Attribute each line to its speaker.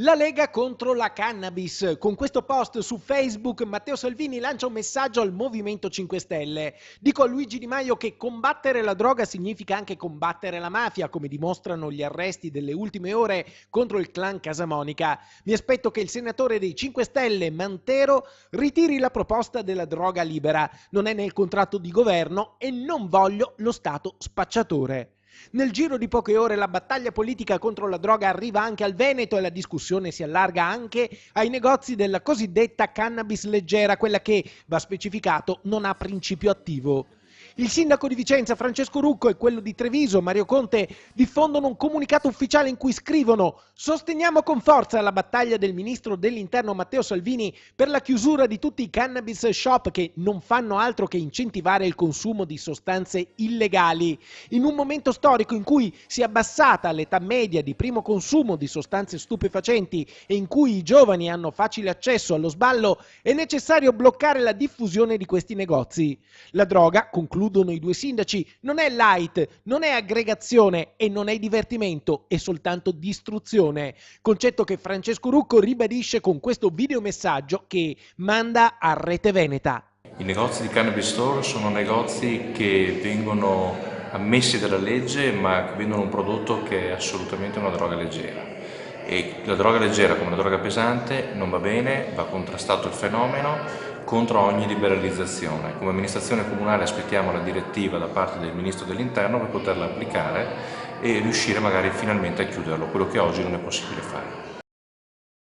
Speaker 1: La Lega contro la cannabis. Con questo post su Facebook Matteo Salvini lancia un messaggio al Movimento 5 Stelle. Dico a Luigi Di Maio che combattere la droga significa anche combattere la mafia, come dimostrano gli arresti delle ultime ore contro il clan Casamonica. Mi aspetto che il senatore dei 5 Stelle, Mantero, ritiri la proposta della droga libera. Non è nel contratto di governo e non voglio lo Stato spacciatore. Nel giro di poche ore la battaglia politica contro la droga arriva anche al Veneto e la discussione si allarga anche ai negozi della cosiddetta cannabis leggera, quella che, va specificato, non ha principio attivo. Il sindaco di Vicenza, Francesco Rucco, e quello di Treviso, Mario Conte, diffondono un comunicato ufficiale in cui scrivono: sosteniamo con forza la battaglia del ministro dell'Interno Matteo Salvini per la chiusura di tutti i cannabis shop che non fanno altro che incentivare il consumo di sostanze illegali. In un momento storico in cui si è abbassata l'età media di primo consumo di sostanze stupefacenti e in cui i giovani hanno facile accesso allo sballo, è necessario bloccare la diffusione di questi negozi. La droga, concludono i due sindaci, non è light, non è aggregazione e non è divertimento, è soltanto distruzione. Concetto che Francesco Rucco ribadisce con questo videomessaggio che manda a Rete Veneta.
Speaker 2: I negozi di cannabis store sono negozi che vengono ammessi dalla legge ma vendono un prodotto che è assolutamente una droga leggera. E la droga leggera come la droga pesante non va bene, va contrastato il fenomeno contro ogni liberalizzazione. Come amministrazione comunale aspettiamo la direttiva da parte del Ministro dell'Interno per poterla applicare e riuscire magari finalmente a chiuderlo, quello che oggi non è possibile fare.